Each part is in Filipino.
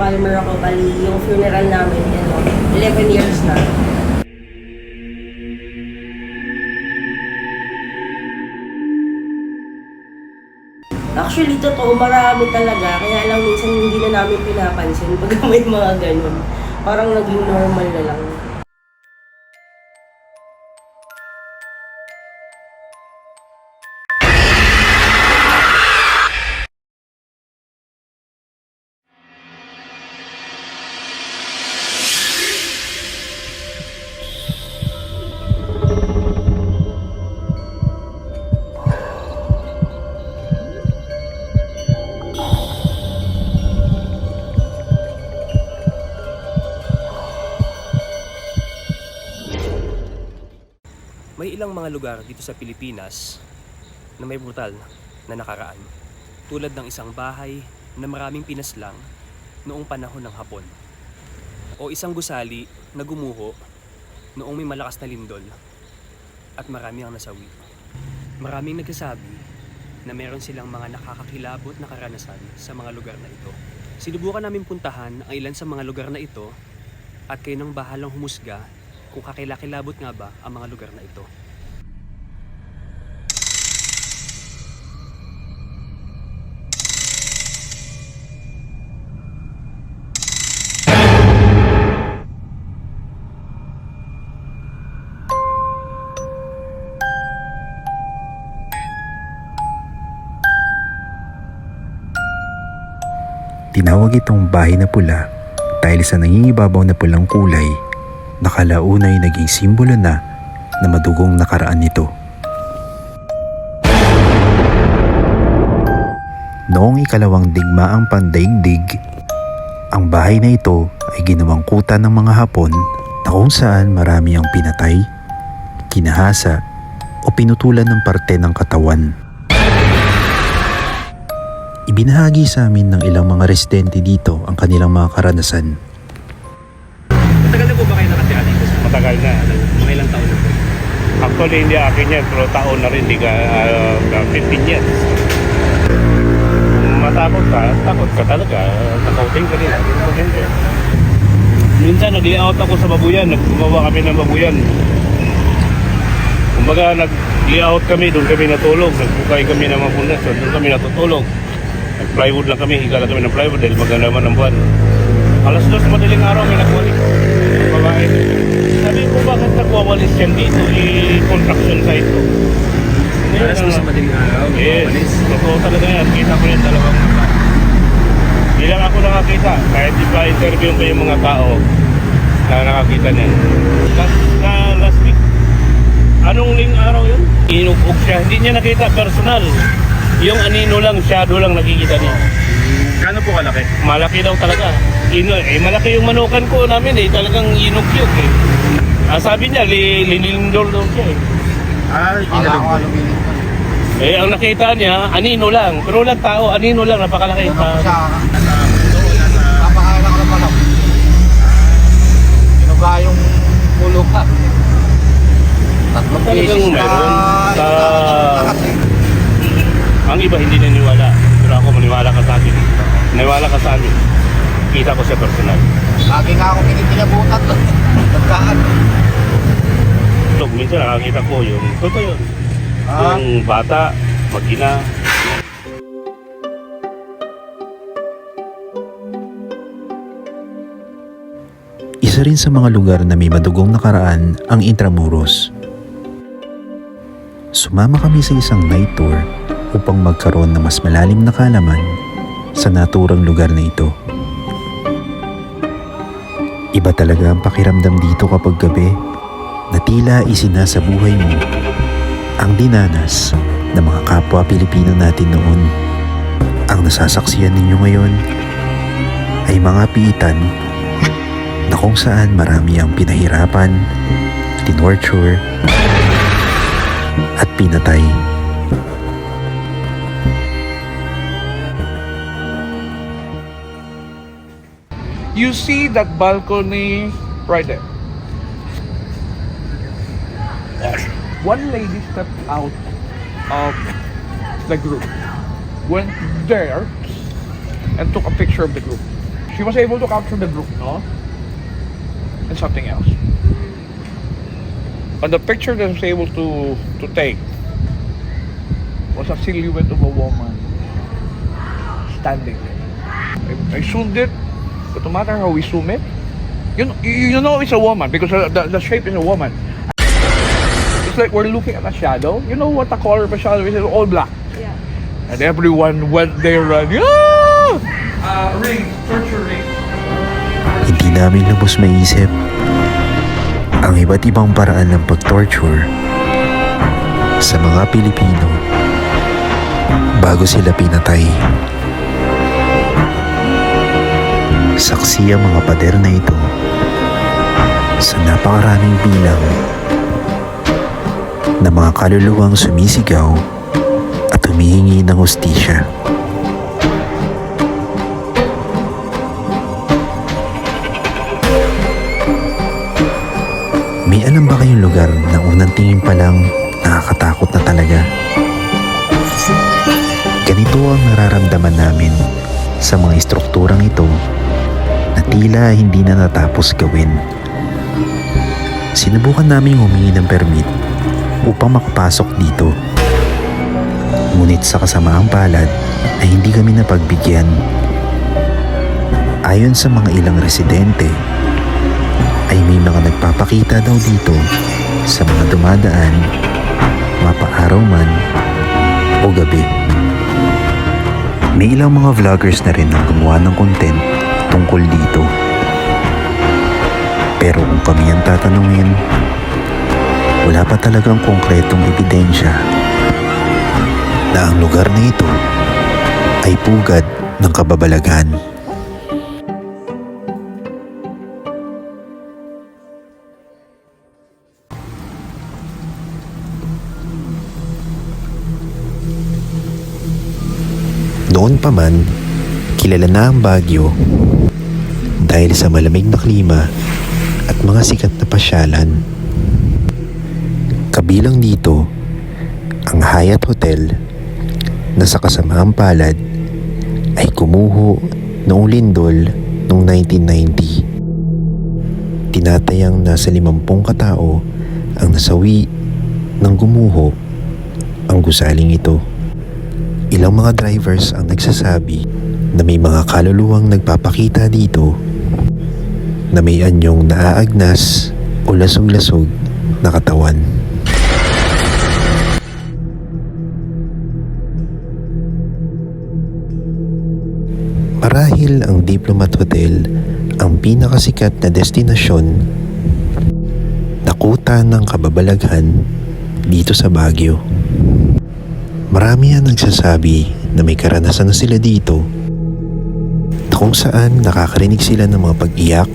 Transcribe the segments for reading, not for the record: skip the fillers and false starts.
Palmer ako, bali yung funeral namin, 11 years na. Actually, totoo, marami talaga. Kaya lang minsan hindi na namin pinapansin pag may mga ganun. Parang naging normal na lang. May ilang mga lugar dito sa Pilipinas na may brutal na nakaraan. Tulad ng isang bahay na maraming pinaslang noong panahon ng Hapon. O isang gusali na gumuho noong may malakas na lindol at marami ang nasawi. Maraming nagsasabi na meron silang mga nakakakilabot na karanasan sa mga lugar na ito. Sinubukan namin puntahan ang ilan sa mga lugar na ito at kayo nang bahalang humusga kung kakilakilabot nga ba ang mga lugar na ito. Tinawag itong bahay na pula dahil sa nangingibabaw na pulang kulay na kalaunay naging simbolo na madugong nakaraan nito. Noong ikalawang digmaang pandaigdig, ang bahay na ito ay ginawang kuta ng mga Hapon na kung saan marami ang pinatay, kinahasa o pinutulan ng parte ng katawan. Ibinahagi sa amin ng ilang mga residente dito ang kanilang mga karanasan. Matagal na po ba kayo nakatira dito? Matagal na. Mga ilang taon na po? Actually, hindi akin yan, pero taon na rin, 15 years. Matakot ka talaga. Nakauting ka rin. Minsan, nag-layout ako sa babuyan. Gumawa kami ng babuyan. Kumbaga, nag-layout kami, doon kami natulog. Nagbukay kami ng mga pundasyon, doon kami natutulog. Nag-plywood lang kami, higa lang kami ng plywood dahil maganda naman ang buwan. Alas 2 madaling araw may nagwalis. Babae. Sabi ko, bakit nagwawalis yan dito? I-construction site ko. Alas 2 madaling araw? Yes. Totoo talaga yan. Kita ko yan dalawang mata. Hindi lang ako nakakita. Kahit di pa interview ko yung mga tao na nakakita niyan. Last week, anong araw yun? Inupog siya. Hindi niya nakita personal. Yung anino lang, shadow lang nakikita niya. Gaano po kalaki? Malaki daw talaga. Malaki yung manukan ko namin talagang inog-yog sabi niya, linilindol daw siya Inalog mo. ang nakita niya, anino lang. Pero lang tao, anino lang, napakalaki. Napakahala ka naman ako. Kinuga yung ulo ka. Tatlong Talagang beses meron. nakasing. Ang iba hindi naniwala. Pero ako maniwala ka sa akin. Naniwala ka sa amin. Kita ko siya personal. Lagi nga ako kinitinabutan doon. Nagkaan. Look, minsan nakakita ko yung totoo yun. Yung bata, mag-ina. Isa rin sa mga lugar na may madugong nakaraan ang Intramuros. Sumama kami sa isang night tour upang magkaroon ng mas malalim na kaalaman sa naturang lugar na ito. Iba talaga ang pakiramdam dito kapag gabi na tila isinasabuhay mo ang dinanas ng mga kapwa Pilipino natin noon. Ang nasasaksiyan ninyo ngayon ay mga piitan na kung saan marami ang pinahirapan, tinorture, at pinatay. You see that balcony right there. One lady stepped out of the group, went there, and took a picture of the group. she was able to capture the group, no? And something else. But the picture that I was able to take was a silhouette of a woman standing there. I zoomed it, but no matter how we zoom it, you know it's a woman because the shape is a woman. It's like we're looking at a shadow. You know what the color of a shadow is? It's all black. Yeah. And everyone went there running. Ring, torture ring. Hindi namin lubos maisip ang iba't ibang paraan ng pag-torture sa mga Pilipino bago sila pinatay. Saksi ang mga pader na ito sa napakaraming bilang na mga kaluluwang sumisigaw at humihingi ng hustisya. May alam ba kayong lugar na unang tingin pa lang nakakatakot na talaga? Ganito ang nararamdaman namin sa mga estrukturang ito na tila hindi na natapos gawin. Sinubukan namin humingi ng permit upang makapasok dito. Ngunit sa kasamaang palad ay hindi kami napagbigyan. Ayon sa mga ilang residente, ay may mga nagpapakita daw dito sa mga dumadaan, mapaaraw man o gabi. May ilang mga vloggers na rin ang gumawa ng content tungkol dito. Pero kung kami ang tatanungin, wala pa talagang konkretong ebidensya na ang lugar na ito ay pugad ng kababalaghan. Noon pa man, kilala na ang Baguio dahil sa malamig na klima at mga sikat na pasyalan. Kabilang dito ang Hyatt Hotel na sa kasamaang palad ay kumuho noong lindol noong 1990. Tinatayang nasa 50 katao ang nasawi nang gumuho ang gusaling ito. Ilang mga drivers ang nagsasabi na may mga kaluluwang nagpapakita dito na may anyong naaagnas o lasog-lasog na katawan. Marahil ang Diplomat Hotel ang pinakasikat na destinasyon na kuta ng kababalaghan dito sa Baguio. Marami ang nagsasabi na may karanasan na sila dito na kung saan nakakarinig sila ng mga pag-iyak,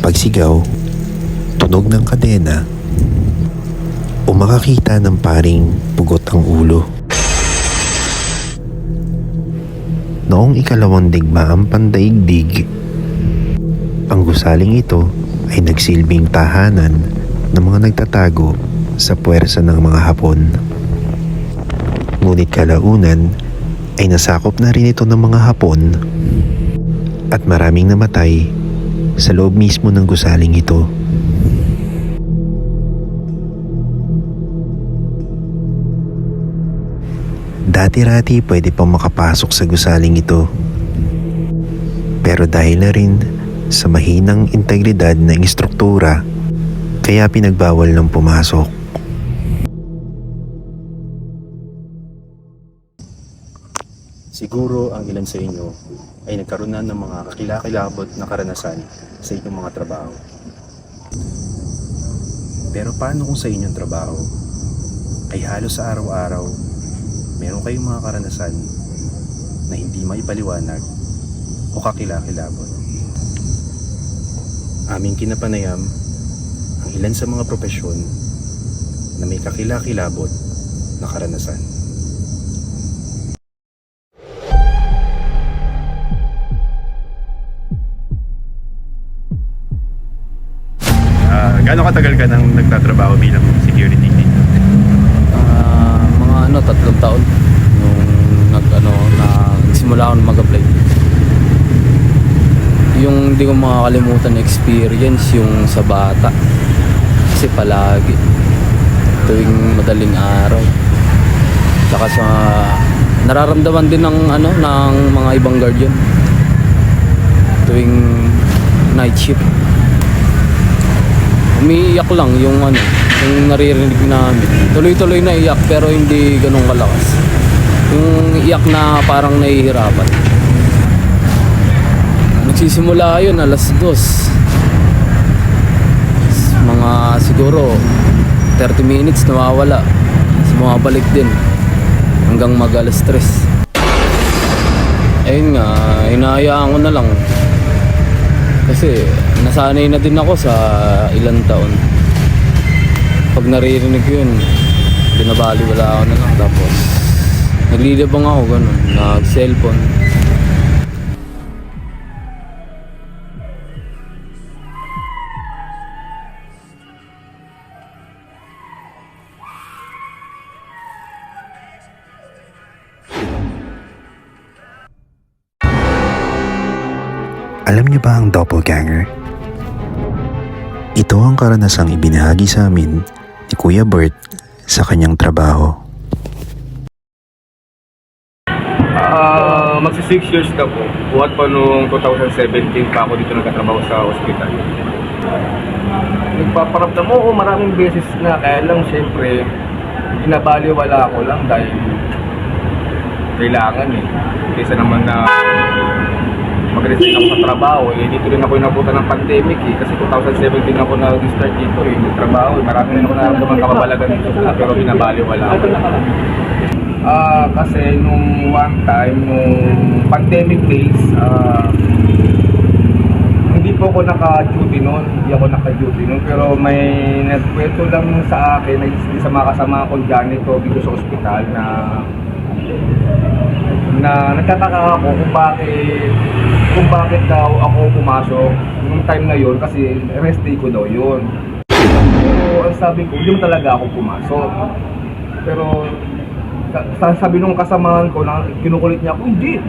pagsigaw, tunog ng kadena o makakita ng paring pugot ang ulo. Noong ikalawang digmaang pandaigdig, ang gusaling ito ay nagsilbing tahanan ng mga nagtatago sa puwersa ng mga Hapon. Ngunit kalaunan ay nasakop na rin ito ng mga Hapon at maraming namatay sa loob mismo ng gusaling ito. Dati-rati pwede pang makapasok sa gusaling ito. Pero dahil na rin sa mahinang integridad ng istruktura, kaya pinagbawal ng pumasok. Siguro ang ilan sa inyo ay nagkaroon na ng mga kakilakilabot na karanasan sa inyong mga trabaho. Pero paano kung sa inyong trabaho ay halos sa araw-araw meron kayong mga karanasan na hindi maipaliwanag o kakilakilabot? Aming kinapanayam ang ilan sa mga propesyon na may kakilakilabot na karanasan. Gaano katagal ka nang nagtatrabaho bilang security dito? Mga 3 taon nung nagsimula ako mag-apply. Yung hindi ko makakalimutan na experience yung sa bata. Kasi palagi tuwing madaling araw. Tsaka sa nararamdaman din ng ng mga ibang guard yun. Tuwing night shift. Umiiyak lang yung yung naririnig namin. Tuloy-tuloy na iyak pero hindi ganun kalakas. Yung iyak na parang nahihirapan. Nagsisimula yun 2:00. Mga siguro 30 minutes nawawala. Bumabalik din hanggang mag 3:00. Ayun nga, hinahayaan ko na lang. Kasi nasanay na din ako sa ilang taon. Pag naririnig ko yun, binabaliwala ako na lang. Tapos naglilibang ako ganun, nag-cellphone. Alam niyo ba ang doppelganger? Ito ang karanasang ibinahagi sa amin ni Kuya Bert sa kanyang trabaho. Magsi 6 years na po. Buhat pa noong 2017 pa ako dito nagtatrabaho sa ospital. Nagpaparamdam mo, maraming beses na. Kaya lang siyempre, binabaliwala ko lang dahil kailangan Kaysa naman na mag-resign ako sa trabaho, dito rin ako inabutan ng pandemic Kasi 2017 ako nag-start dito nagtrabaho. Marami rin ako naramdaman kababalagan dito pero binabaliwala ko lang. Kasi nung one time, nung pandemic days, hindi po ako naka-duty noon. Hindi ako naka-duty noon. Pero may nagkwento lang sa akin na sa mga kasama ko janitor dito sa ospital na nagtataka ako kung bakit daw ako pumasok nung time na yun kasi rest day ko daw yun. Pero ang sabi ko, hindi mo talaga ako pumasok. Pero sabi nung kasamahan ko na kinukulit niya ako, hindi.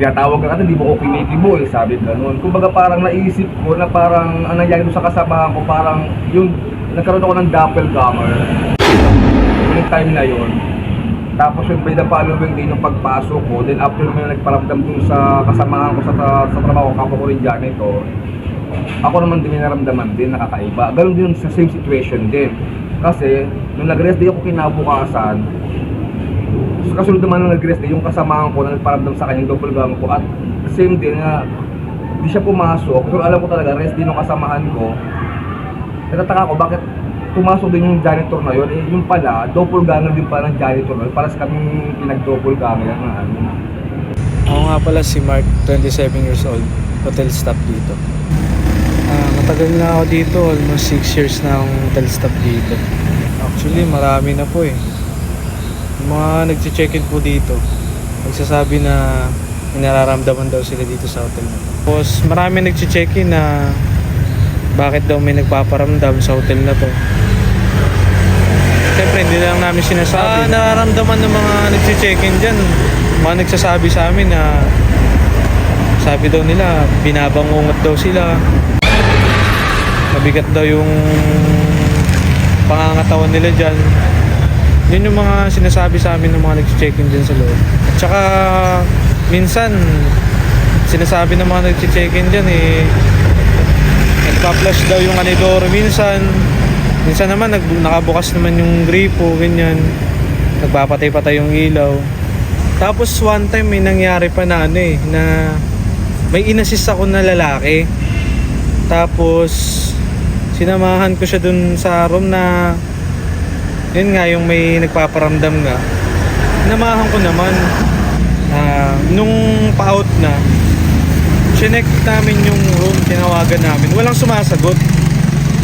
Tinatawag ka hindi mo ko kinitibo sabi ganun. Kumbaga parang naisip ko na parang ang nangyari sa kasamahan ko, parang yung nagkaroon ako ng doppelganger yung time na yun. Tapos yung by the following day nung pagpasok ko, then after may nagparamdam dun sa kasamahan ko sa trabaho, kapwa ko rin janitor, ako naman din naramdaman din, nakakaiba. Ganun din sa same situation din. Kasi nung nag-rest day ako kinabukasan, kasunod naman nung nag-rest day, yung kasamahan ko na nagparamdam sa kanyang doppelganger ko at same din na di siya pumasok. Pero alam ko talaga, rest day nung kasamahan ko, natataka ko bakit pumasok din yung janitor na yun. Yung pala, doppelganger din pala ng janitor na yun. Para sa kaming pinag-doppelganger na Ako nga pala si Mark, 27 years old, hotel staff dito. Matagal na ako dito, almost 6 years na akong hotel staff dito. Actually, marami na po Yung mga nag-check-in po dito, nagsasabi na nararamdaman daw sila dito sa hotel na. Tapos marami nag-check-in na bakit daw may nagpaparamdam sa hotel na to. Siyempre, hindi lang namin sinasabi. Nararamdaman ng mga nag-check-in dyan, mga nagsasabi sa amin na sabi daw nila, binabangungot daw sila. Mabigat daw yung pangangatawan nila dyan. Yun yung mga sinasabi sa amin ng mga nag-check-in dyan sa loob. At saka minsan sinasabi ng mga nag-check-in dyan nagpa-flash daw yung anidor minsan naman nakabukas naman yung gripo, ganyan, nagpapatay-patay yung ilaw. Tapos one time may nangyari pa na na may inassist ako na lalaki, tapos sinamahan ko siya dun sa room na yun nga, yung may nagpaparamdam nga. Sinamahan ko naman nung pa-out na, chinek namin yung room, tinawagan namin, walang sumasagot.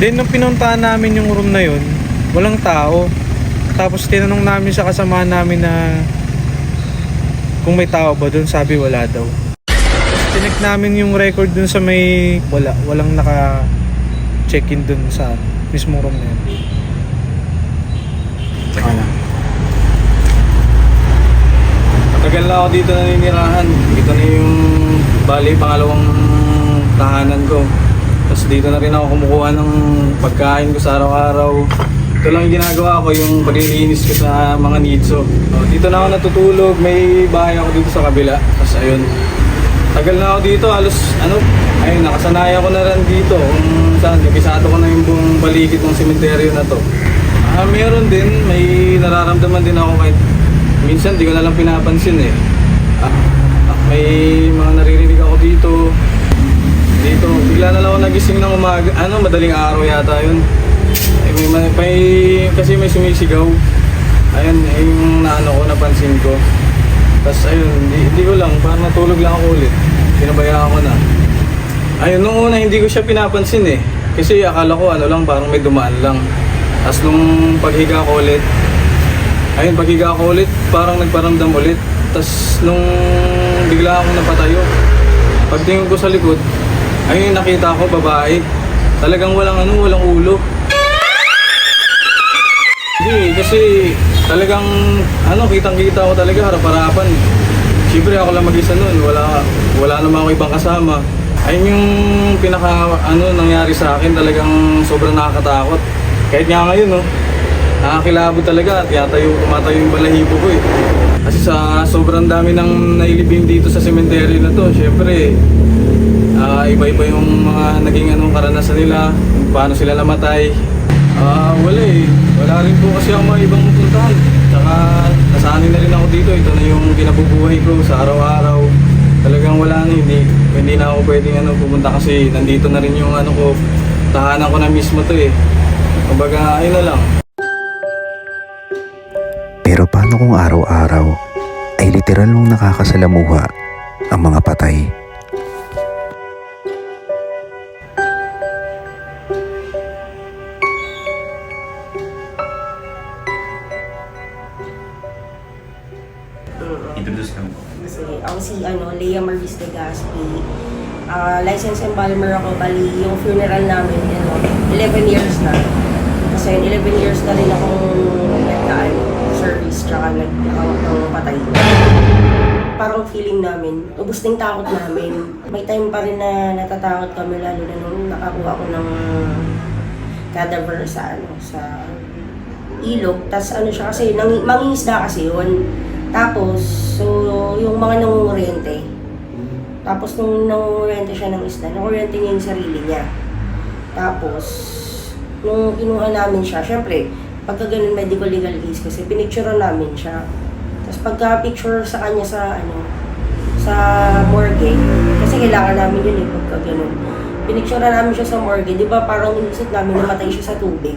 Then nung pinuntahan namin yung room na yun, walang tao. Tapos tinanong namin sa kasamahan namin na kung may tao ba doon, sabi wala daw. Chinek namin yung record dun sa may walang naka-check-in dun sa mismong room na yun. Matagal na ako dito naninirahan. Ito na yung Bali, pangalawang tahanan ko. Tapos dito na rin ako kumukuha ng pagkain ko sa araw-araw. Ito lang yung ginagawa ko, yung paglilinis ko sa mga nitso. Dito na ako natutulog, may bahay ako dito sa kabila. Tapos ayun, tagal na ako dito, halos ayun, nakasanay ako na rin dito. Kung saan, kabisado ko na yung buong paligid ng sementeryo na to. Meron din, may nararamdaman din ako kahit minsan di ko na lang pinapansin eh. May mga naririnig ako dito. Bigla na lang ako nagising ng umaga, madaling araw yata yun. Kasi may sumisigaw. Ayun, yung napansin ko. Tapos ayun, hindi ko lang, parang natulog lang ako ulit. Pinabayaan ko na. Ayun, nung una hindi ko siya pinapansin eh. Kasi akala ko parang may dumaan lang. Tapos nung paghiga ko ulit, parang nagparamdam ulit. Tapos nung bigla akong napatayo, pagtingin ko sa likod, ayun, nakita ko babae. Talagang walang ulo. Hindi, kasi talagang kitang-kita ko talaga harap-harapan. Siyempre ako lang mag-isa nun, wala naman ako ibang kasama. Ayun yung nangyari sa akin, talagang sobrang nakakatakot. Kahit nga ngayon, nakakilabot talaga at tumatayo yung balahibo ko eh. Kasi sa sobrang dami ng nailibing dito sa sementeryo na to, syempre, iba-iba yung mga naging karanasan nila, paano sila namatay. Wala eh. Wala rin po kasi ako mga ibang mapuntahan. Tsaka nasanay na rin ako dito. Ito na yung kinabubuhay ko sa araw-araw. Talagang wala na, hindi na ako pwedeng pumunta kasi nandito na rin yung tahanan ko na mismo to eh. Kumbaga, ayun na lang. Pero paano kung araw-araw ay literal mong nakakasalamuha ang mga patay? Introduce ka mo. Sige, ako si Lea Marvis de Gaspi. License embalmer ako, bali yung funeral namin, 11 years na. Kasi 11 years na rin akong service, tsaka nagkakawak ng patay. Parang feeling namin, ubos ng takot namin. May time pa rin na natatakot kami, lalo na nung nakakuha ko ng cadaver sa ilog. Tapos siya kasi, mangingisda kasi yun. Tapos, so yung mga nangunguryente. Tapos nung nangunguryente siya ng isda, nangunguryente niya yung sarili niya. Tapos, nung kinuha namin siya, syempre, pagka ganun medical legal case kasi pinicturean namin siya. Tapos pagka-picture sa kanya sa morgue, kasi kailangan namin yun pagka ganun. Pinicturean namin siya sa morgue, di ba parang inisip namin namatay siya sa tubig.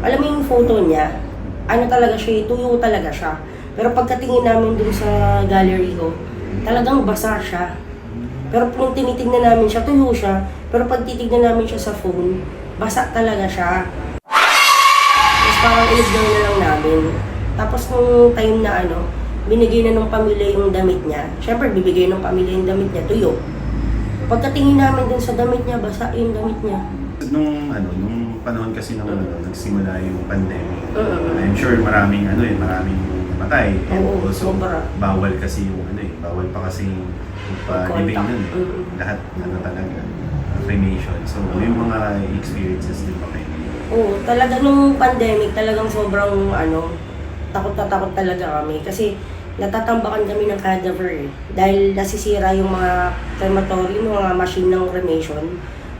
Alam mo yung photo niya, talaga siya, tuyo talaga siya. Pero pagkatingin namin dun sa gallery ko, talagang basa siya. Pero nung tinitignan namin siya, tuyo siya. Pero pag titignan namin siya sa phone, basa talaga siya. Tapos parang inigdaw na lang namin. Tapos nung time na binigay na ng pamilya yung damit niya. Siyempre, bibigay ng pamilya yung damit niya, tuyo. Pagkatingin namin dun sa damit niya, basa yung damit niya. Nung panahon kasi nagsimula yung pandemic, I'm sure maraming namatay. Oo, also, sobra. bawal kasi bawal pa kasi pa-living nun Lahat talaga, cremation. So, yung mga experiences din pa kayo. Oo, talaga nung pandemic, talagang sobrang takot na takot talaga kami. Kasi natatambakan kami ng cadaver Dahil nasisira yung mga crematorium, mga machine ng cremation.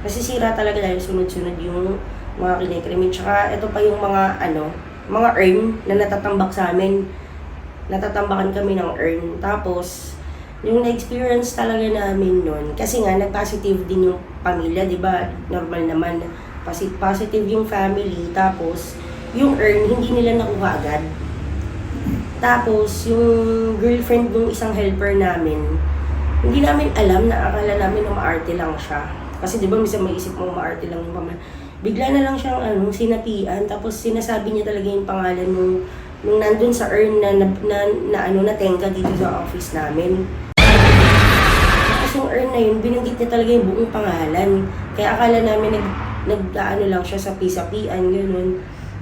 Nasisira talaga dahil sunod-sunod yung mga kinikremate. Tsaka ito pa yung mga mga urn na natatambak sa amin. Natatambakan kami ng urn. Tapos, yung na-experience talaga namin nun, kasi nga nag-positive din yung pamilya, di ba? Normal naman. Positive yung family. Tapos, yung urn, hindi nila nakuha agad. Tapos, yung girlfriend ng isang helper namin, hindi namin alam, akala namin na maarte lang siya. Kasi di ba, minsan may isip mo maarte lang yung pamilya. Bigla na lang siyang sinapian, tapos sinasabi niya talaga yung pangalan nung nandun sa urn na tenga dito sa office namin. Tapos yung urn na yun, binanggit niya talaga yung buong pangalan. Kaya akala namin lang siya sa pisapian, gano'n.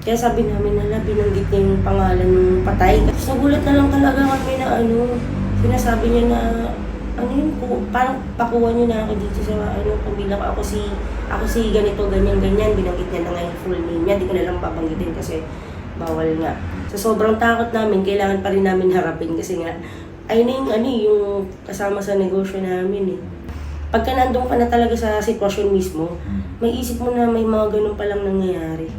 Kaya sabi namin, binanggit niya yung pangalan ng patay. Tapos nagulat na lang talaga kami na sinasabi niya na ano yun po, parang pakuha niyo na ako dito sa ano, kung bilang ako si ganito, ganyan, binanggit niya na nga yung full name niya, di ko na lang babanggitin kasi bawal nga. Sa sobrang takot namin, kailangan pa rin namin harapin kasi nga, ayun na yung ano yung kasama sa negosyo namin eh. Pagka nandun ka na talaga sa sitwasyon mismo, may isip mo na may mga ganun palang nangyayari.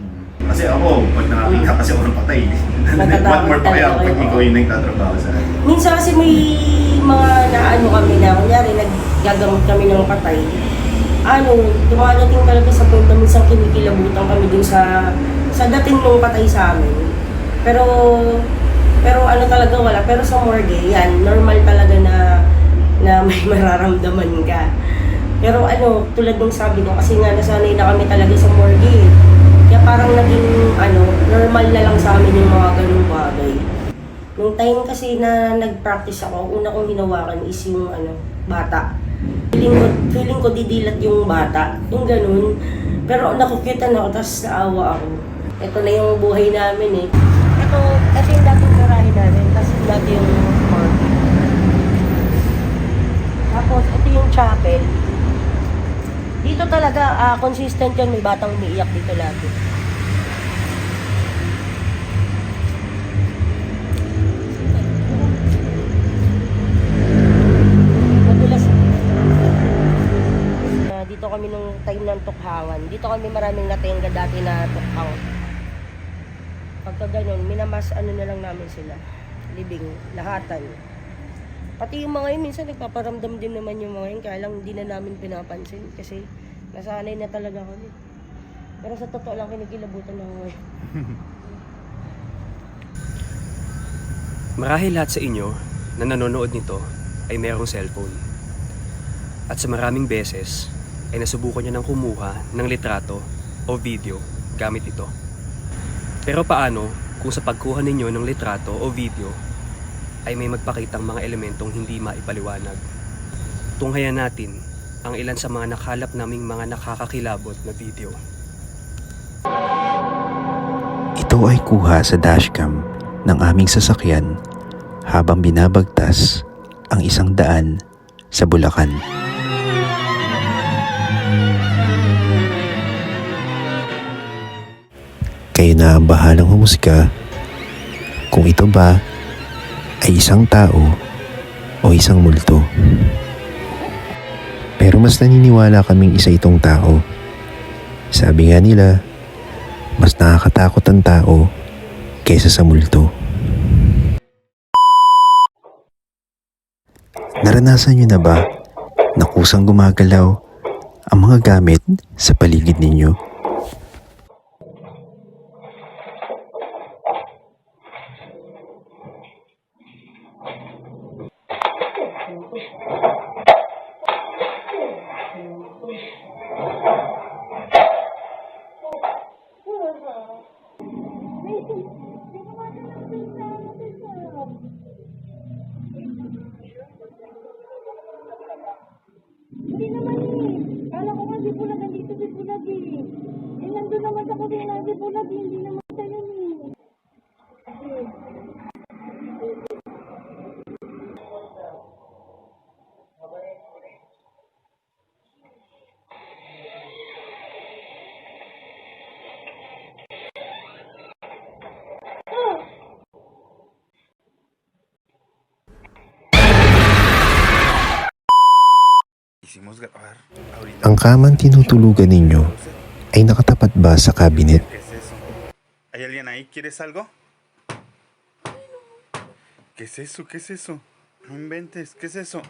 Kasi ako, pag nakakita kasi ako ng patay, Natatakot what more pa kaya talaga pag kayo. ikaw yung nagtatrabaho sa akin. Minsan kasi may mga naano kami na, kunyari naggagamot kami ng patay. Ano, dumadating talaga sa point na minsan kinikilabutan kami dun sa dating nung patay sa amin. Pero ano talaga wala. Pero sa morgue, yan, normal talaga na may mararamdaman ka. Pero ano, tulad ng sabi ko, kasi nga nasanay na kami talaga sa morgue eh. Kaya parang naging normal na lang sa amin yung mga ganung bagay. Nung time kasi na nag-practice ako, una kong hinawakan is yung bata. Feeling ko didilat yung bata, yung ganun. Pero nakukitan ako, tapos naawa ako. Ito na yung buhay namin eh. Ito yung dating garahe namin, tapos dati yung morgue. Tapos ito yung chapel. Dito talaga, consistent yan, may batang umiiyak dito lagi. Madulas. Dito kami nung time ng tukhawan. Dito kami maraming natenga dati na tukhaw. Pagka ganyan, minamas na lang namin sila. Libing, lahatan. Pati yung mga yun, minsan nagpaparamdam din naman yung mga yun, kaya lang hindi na namin pinapansin kasi nasanay na talaga kami. Pero sa totoo lang, kinikilabutan ako ngayon. Marahil lahat sa inyo na nanonood nito ay mayroong cellphone. At sa maraming beses ay nasubukan nyo ng kumuha ng litrato o video gamit ito. Pero paano kung sa pagkuha ninyo ng litrato o video ay may magpakitang mga elementong hindi maipaliwanag? Tunghayan natin ang ilan sa mga nakalap naming mga nakakakilabot na video. Ito ay kuha sa dashcam ng aming sasakyan habang binabagtas ang isang daan sa Bulacan. Kayo na ang bahalang humusga kung ito ba ay isang tao o isang multo. Pero mas naniniwala kaming isa itong tao. Sabi nga nila, mas nakakatakot ang tao kaysa sa multo. Naranasan nyo na ba na kusang gumagalaw ang mga gamit sa paligid ninyo? Hindi naman eh. Kala ko nga di bulag, nandito di bulag eh. Eh, nandun naman sa kusina, di bulag eh. Hindi naman sa yun eh. Quisimos grabar ahorita. Ang kamang tinutulugan ninyo ay nakatapat ba sa cabinet? ¿Qué es eso? ¿Hay alguien ahí? ¿Quieres algo? ¿Qué es eso? ¿Qué es eso? No inventes, ¿qué es eso?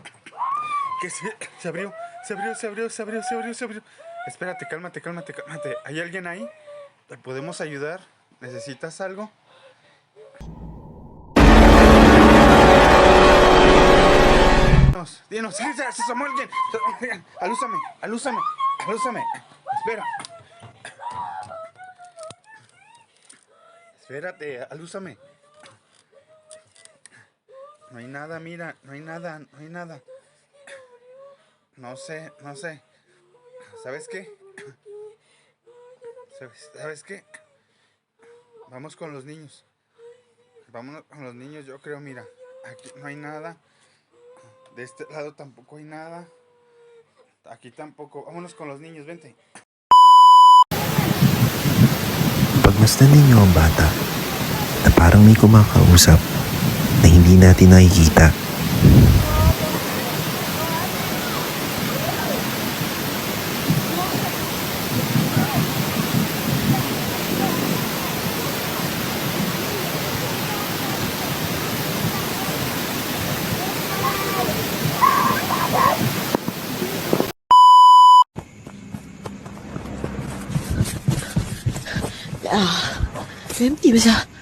¿Qué es? Se abrió, se abrió, se abrió, se abrió, se abrió, se abrió. Espérate, cálmate, cálmate, cálmate. ¿Hay alguien ahí? ¿Te podemos ayudar? ¿Necesitas algo? Dinos, ¿qué se asomó alguien? Alúzame, alúzame, alúzame. Espera. Espérate, alúzame. No hay nada, mira, no hay nada, no hay nada. No sé, no sé. ¿Sabes qué? ¿Sabes qué? Vamos con los niños. Vámonos con los niños, yo creo, mira. Aquí no hay nada. De este lado tampoco hay nada. Aquí tampoco. Vámonos con los niños, vente. Pagmasdan ninyo ang bata na parang may kumakausap na hindi natin nakikita. Empty ba siya?